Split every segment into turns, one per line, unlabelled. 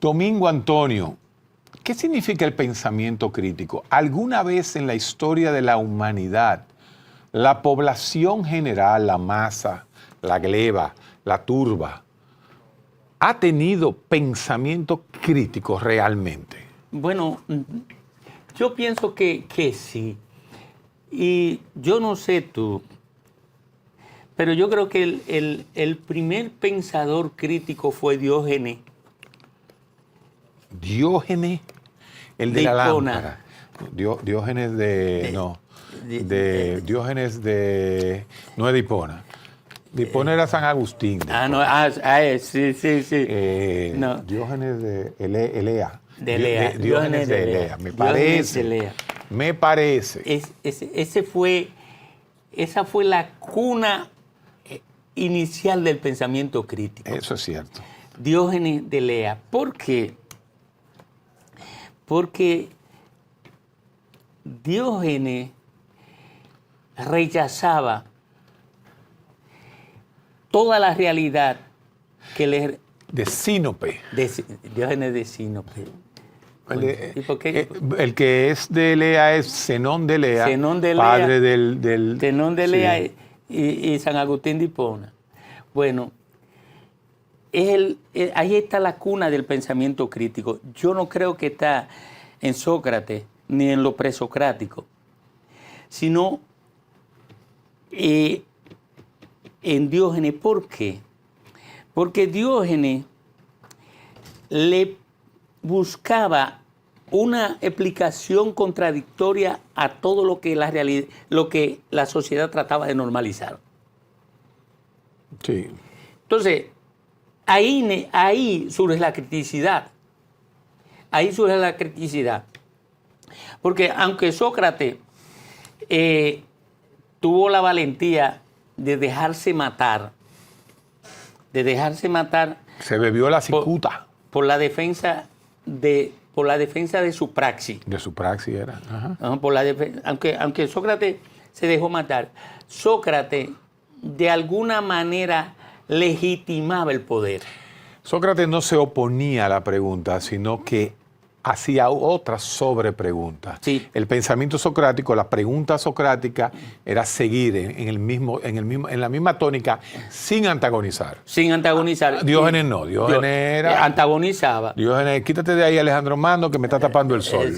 Domingo Antonio, ¿qué significa el pensamiento crítico? ¿Alguna vez en la historia de la humanidad, la población general, la masa, la gleba, la turba, ha tenido pensamiento crítico realmente?
Bueno, yo pienso que sí. Y yo no sé tú, pero yo creo que el primer pensador crítico fue Diógenes.
Diógenes, el de la
Hipona.
lámpara. Diógenes Diógenes de... No es de Hipona. De Hipona era San Agustín.
Sí. No,
Diógenes de Elea.
de Elea.
Diógenes de Elea. Me
Diógenes
parece.
de Elea.
Me parece.
Esa fue la cuna inicial del pensamiento crítico.
Eso es cierto.
Diógenes de Elea. ¿Por qué? Porque Diógenes rechazaba toda la realidad que le...
De Sinope.
Diógenes de Sinope.
El que es de Elea es Zenón de Elea, padre del
Zenón de Elea
sí.
y San Agustín de Hipona. Bueno, ahí está la cuna del pensamiento crítico. Yo no creo que está en Sócrates ni en lo presocrático, sino en Diógenes. ¿Por qué? Porque Diógenes le buscaba una explicación contradictoria a todo lo que la sociedad trataba de normalizar.
Sí.
Entonces, ahí surge la criticidad. Ahí surge la criticidad. Porque aunque Sócrates tuvo la valentía de dejarse matar,
Se bebió la cicuta.
por la defensa de su praxis.
De su praxis era. Ajá.
Aunque Sócrates se dejó matar, Sócrates de alguna manera legitimaba el poder.
Sócrates no se oponía a la pregunta, sino que hacía otras sobrepreguntas.
Sí.
El pensamiento socrático, la pregunta socrática era seguir en la misma tónica sin antagonizar.
Sin antagonizar.
Diógenes no, Diógenes era...
Antagonizaba.
Diógenes, quítate de ahí, Alejandro Magno, que me está tapando el sol.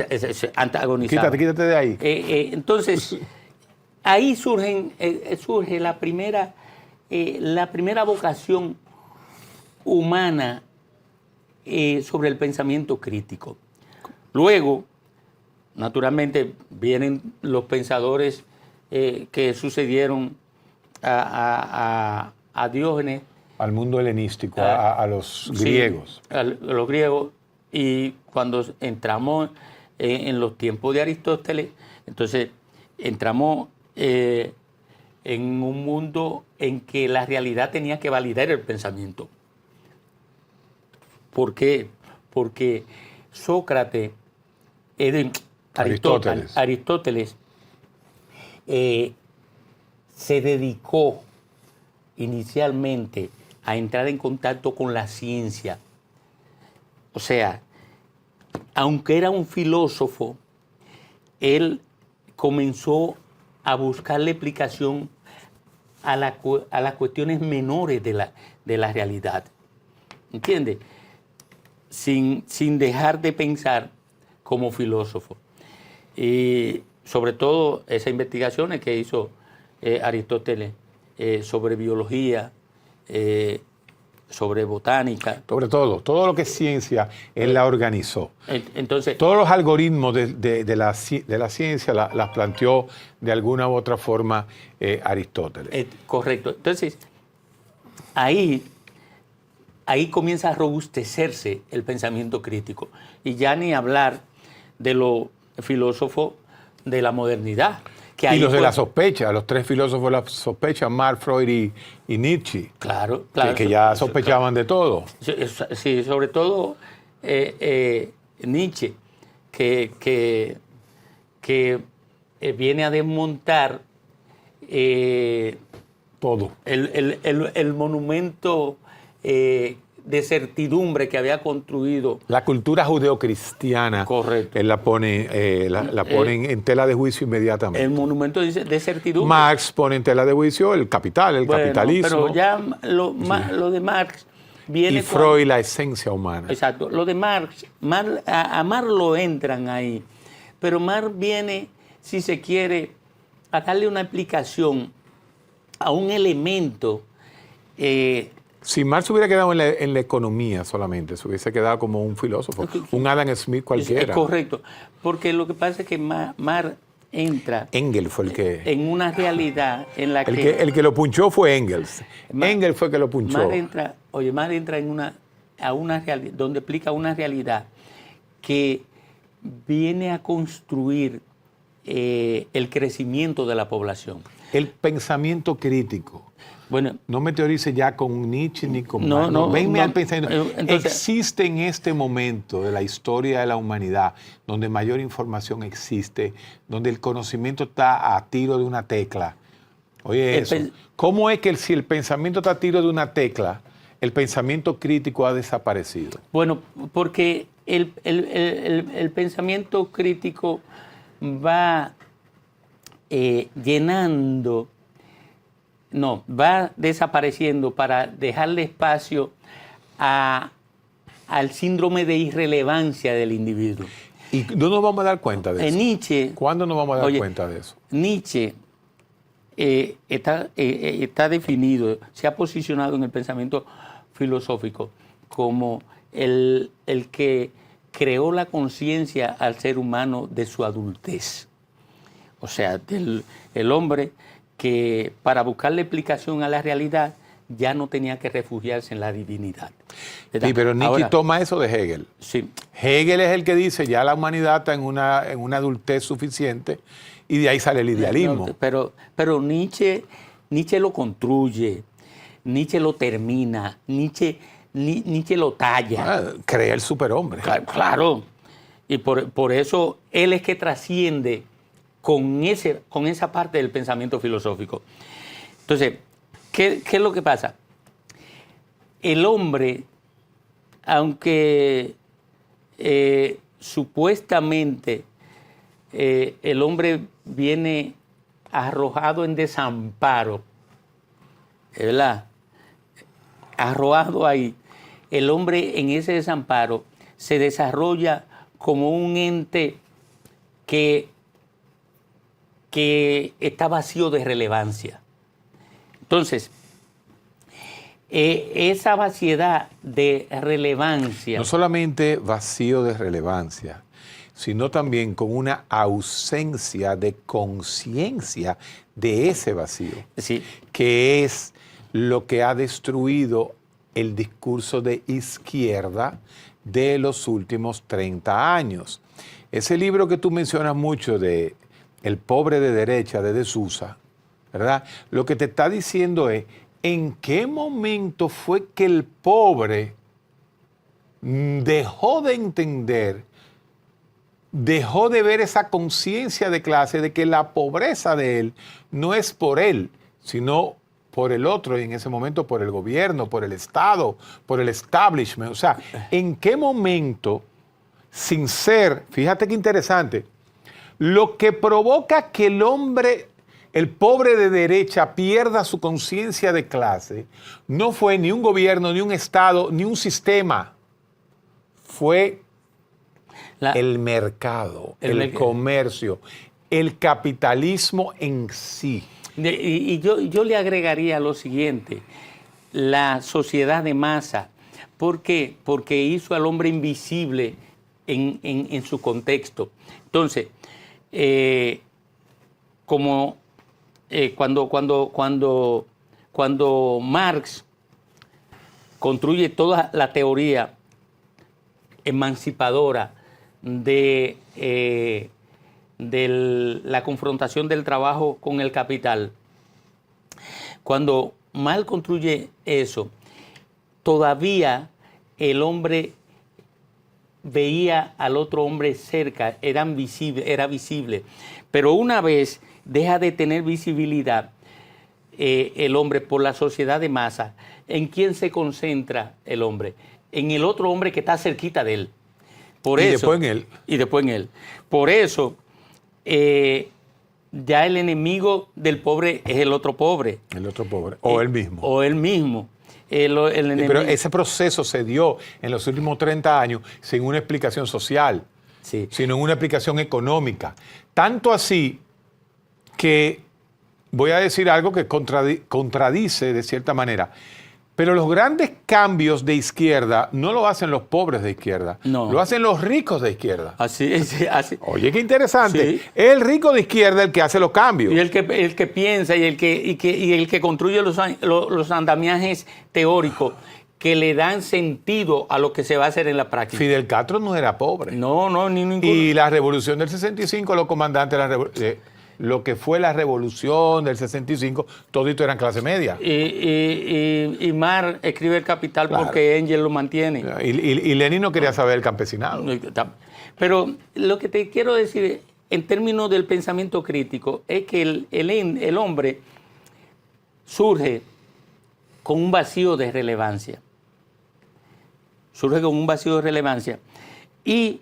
Antagonizaba.
Quítate de ahí.
Entonces, ahí surge la primera vocación humana sobre el pensamiento crítico. Luego, naturalmente, vienen los pensadores que sucedieron a Diógenes.
Al mundo helenístico, a los griegos.
Sí, a los griegos. Y cuando entramos en los tiempos de Aristóteles, entonces entramos en un mundo en que la realidad tenía que validar el pensamiento. ¿Por qué? Porque Sócrates, Aristóteles se dedicó inicialmente a entrar en contacto con la ciencia. O sea, aunque era un filósofo, él comenzó a buscarle explicación a las cuestiones menores de la realidad. ¿Entiendes? Sin dejar de pensar como filósofo. Y sobre todo esas investigaciones que hizo Aristóteles sobre biología, sobre botánica.
Sobre todo lo que es ciencia, él la organizó.
Entonces,
todos los algoritmos de la ciencia las planteó de alguna u otra forma Aristóteles.
Correcto. Entonces, ahí comienza a robustecerse el pensamiento crítico. Y ya ni hablar de los filósofos de la modernidad.
Y los de la sospecha, los tres filósofos de la sospecha, Marx, Freud y Nietzsche.
Claro.
Que ya sospechaban de todo.
Sí, sobre todo Nietzsche, que viene a desmontar todo. El monumento de certidumbre que había construido.
La cultura judeocristiana,
Correcto.
él la pone, la ponen en tela de juicio inmediatamente.
El monumento dice de certidumbre.
Marx pone en tela de juicio el capital, el capitalismo.
Pero ya lo de Marx viene
y Freud, la esencia humana.
Exacto. Lo de Marx, a Marx lo entran ahí. Pero Marx viene, si se quiere, a darle una explicación a un elemento.
Si Marx hubiera quedado en la economía solamente, se hubiese quedado como un filósofo, un Adam Smith cualquiera.
Es correcto. Porque lo que pasa es que Marx entra
Engels fue el que...
en una realidad en la
el que lo punchó fue Engels. Engels fue el que lo punchó.
Marx entra a una realidad, donde explica una realidad que viene a construir el crecimiento de la población.
El pensamiento crítico.
Bueno,
no me teorice ya con Nietzsche ni con
Marx.
Venme al pensamiento.
Entonces,
existe en este momento de la historia de la humanidad, donde mayor información existe, donde el conocimiento está a tiro de una tecla. Oye, ¿cómo es que si el pensamiento está a tiro de una tecla, el pensamiento crítico ha desaparecido?
Bueno, porque el pensamiento crítico va va desapareciendo para dejarle espacio al síndrome de irrelevancia del individuo.
¿Y no nos vamos a dar cuenta de eso?
Nietzsche,
¿Cuándo nos vamos a dar cuenta de eso?
Nietzsche está definido, se ha posicionado en el pensamiento filosófico como el que creó la conciencia al ser humano de su adultez. O sea, el hombre que para buscarle explicación a la realidad ya no tenía que refugiarse en la divinidad.
Sí, pero Nietzsche toma eso de Hegel.
Sí.
Hegel es el que dice ya la humanidad está en una adultez suficiente y de ahí sale el idealismo.
Pero Nietzsche lo construye, Nietzsche lo termina, Nietzsche lo talla.
Crea el superhombre.
Claro. Y por eso él es que trasciende con esa parte del pensamiento filosófico. Entonces, ¿qué es lo que pasa? El hombre, aunque supuestamente el hombre viene arrojado en desamparo, ¿verdad? Arrojado ahí, el hombre en ese desamparo se desarrolla como un ente que está vacío de relevancia. Entonces, esa vaciedad de relevancia...
No solamente vacío de relevancia, sino también con una ausencia de conciencia de ese vacío,
sí,
que es lo que ha destruido el discurso de izquierda de los últimos 30 años. Ese libro que tú mencionas mucho de El pobre de derecha, de Sousa, ¿verdad? Lo que te está diciendo es, ¿en qué momento fue que el pobre dejó de entender, dejó de ver esa conciencia de clase de que la pobreza de él no es por él, sino por el otro, y en ese momento por el gobierno, por el Estado, por el establishment? O sea, ¿en qué momento, sin ser, fíjate qué interesante, lo que provoca que el hombre, el pobre de derecha, pierda su conciencia de clase, no fue ni un gobierno, ni un Estado, ni un sistema, fue el mercado, el comercio, el capitalismo en sí.
Y yo le agregaría lo siguiente, la sociedad de masa. ¿Por qué? Porque hizo al hombre invisible en su contexto. Entonces, cuando Marx construye toda la teoría emancipadora de la confrontación del trabajo con el capital, cuando Marx construye eso, todavía el hombre veía al otro hombre cerca, era visible, pero una vez deja de tener visibilidad, el hombre por la sociedad de masa, ¿en quién se concentra el hombre? En el otro hombre que está cerquita de él. Por eso,
después en él.
Y después en él. Por eso, ya el enemigo del pobre es el otro pobre.
El otro pobre. O él mismo.
O él mismo. Pero
ese proceso se dio en los últimos 30 años sin una explicación social,
sí,
sino en una explicación económica. Tanto así que voy a decir algo que contradice de cierta manera. Pero los grandes cambios de izquierda no lo hacen los pobres de izquierda,
no.
Lo hacen los ricos de izquierda.
Así.
Oye, qué interesante.
Sí.
Es el rico de izquierda el que hace los cambios.
Y el que piensa y el que construye los andamiajes teóricos que le dan sentido a lo que se va a hacer en la práctica.
Fidel Castro no era pobre.
No, ni ninguno.
Y la revolución del 65, los comandantes de la revolución... lo que fue la revolución del 65, todito eran clase media.
Y Mar escribe El Capital, claro, porque Engel lo mantiene.
Y Lenin no quería saber el campesinado.
Pero lo que te quiero decir en términos del pensamiento crítico es que el hombre surge con un vacío de relevancia. Surge con un vacío de relevancia. Y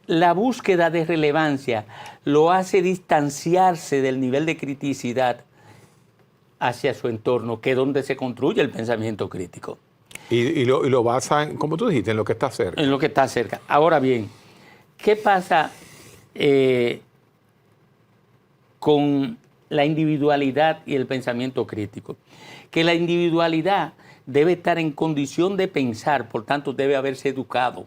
la búsqueda de relevancia lo hace distanciarse del nivel de criticidad hacia su entorno, que es donde se construye el pensamiento crítico.
Y lo basa, como tú dijiste, en lo que está cerca.
En lo que está cerca. Ahora bien, ¿qué pasa con la individualidad y el pensamiento crítico? Que la individualidad debe estar en condición de pensar, por tanto debe haberse educado.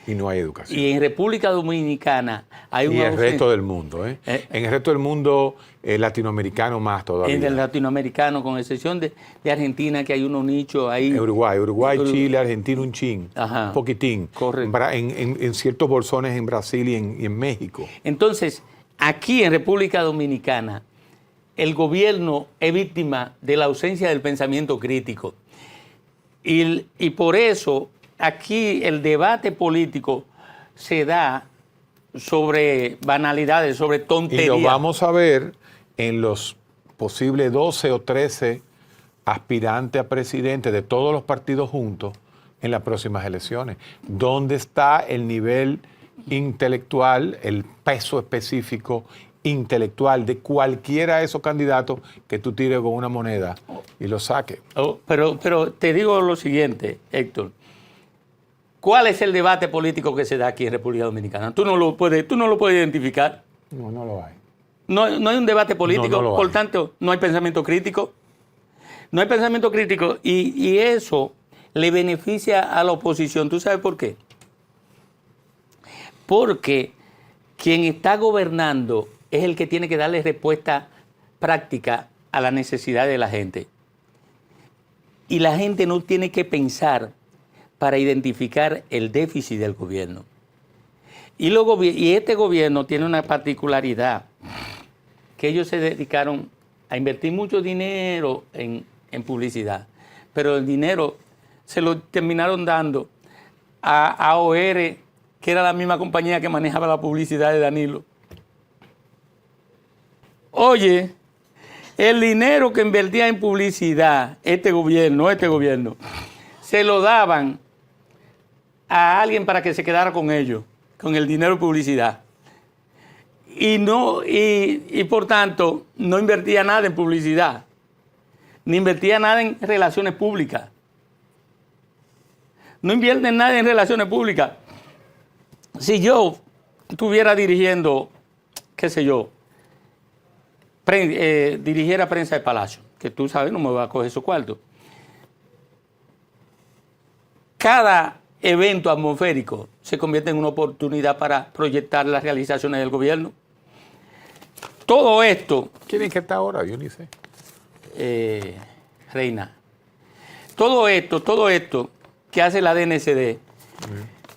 Y no hay educación.
Y en República Dominicana hay un...
Y el resto del mundo, ¿eh? En el resto del mundo latinoamericano más todavía.
En el latinoamericano, con excepción de Argentina, que hay unos nichos ahí.
Uruguay, Chile, Argentina, un chin,
Ajá,
un poquitín.
Correcto.
En ciertos bolsones en Brasil y en México.
Entonces, aquí en República Dominicana, el gobierno es víctima de la ausencia del pensamiento crítico. Y por eso... aquí el debate político se da sobre banalidades, sobre tonterías.
Y lo vamos a ver en los posibles 12 o 13 aspirantes a presidente de todos los partidos juntos en las próximas elecciones. ¿Dónde está el nivel intelectual, el peso específico intelectual de cualquiera de esos candidatos que tú tires con una moneda y lo saques?
Pero te digo lo siguiente, Héctor. ¿Cuál es el debate político que se da aquí en República Dominicana? Tú no lo puedes identificar.
No, no lo hay.
No hay un debate político,
no
por
hay.
tanto, no hay pensamiento crítico. No hay pensamiento crítico y eso le beneficia a la oposición. ¿Tú sabes por qué? Porque quien está gobernando es el que tiene que darle respuesta práctica a la necesidad de la gente. Y la gente no tiene que pensar para identificar el déficit del gobierno. Y este gobierno tiene una particularidad, que ellos se dedicaron a invertir mucho dinero en publicidad, pero el dinero se lo terminaron dando a AOR, que era la misma compañía que manejaba la publicidad de Danilo. Oye, el dinero que invertía en publicidad este gobierno, se lo daban a alguien para que se quedara con ellos, con el dinero de publicidad. Y por tanto, no invertía nada en publicidad, ni invertía nada en relaciones públicas. No invierten nada en relaciones públicas. Si yo estuviera dirigiendo, qué sé yo, dirigiera Prensa de Palacio, que tú sabes, no me voy a coger su cuarto. Cada evento atmosférico se convierte en una oportunidad para proyectar las realizaciones del gobierno. Todo esto...
¿Quién es que está ahora? Yo ni sé.
Reina. Todo esto que hace la DNCD,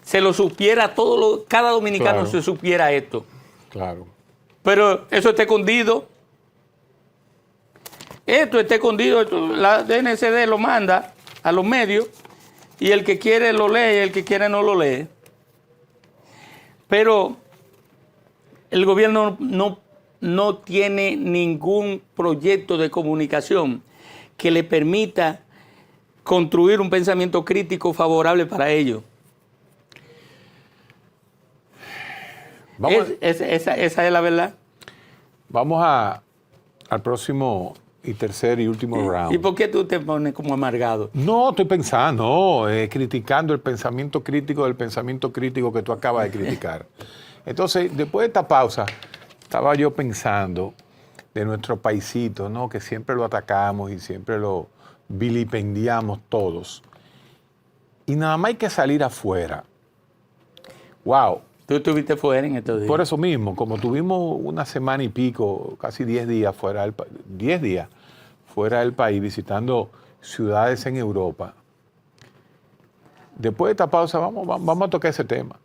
se lo supiera cada dominicano, claro, se supiera esto.
Claro.
Pero eso está escondido. Esto está escondido. La DNCD lo manda a los medios. Y el que quiere lo lee, el que quiere no lo lee. Pero el gobierno no no tiene ningún proyecto de comunicación que le permita construir un pensamiento crítico favorable para ellos. Esa es la verdad.
Vamos al próximo y tercer y último round.
¿Y por qué tú te pones como amargado?
No, estoy pensando, criticando el pensamiento crítico del pensamiento crítico que tú acabas de criticar. Entonces, después de esta pausa, estaba yo pensando de nuestro paisito, ¿no? Que siempre lo atacamos y siempre lo vilipendiamos todos. Y nada más hay que salir afuera. ¡Wow!
Tú estuviste fuera en estos días.
Por eso mismo, como tuvimos una semana y pico, casi 10 días fuera del 10 días fuera del país, visitando ciudades en Europa. Después de esta pausa, vamos a tocar ese tema.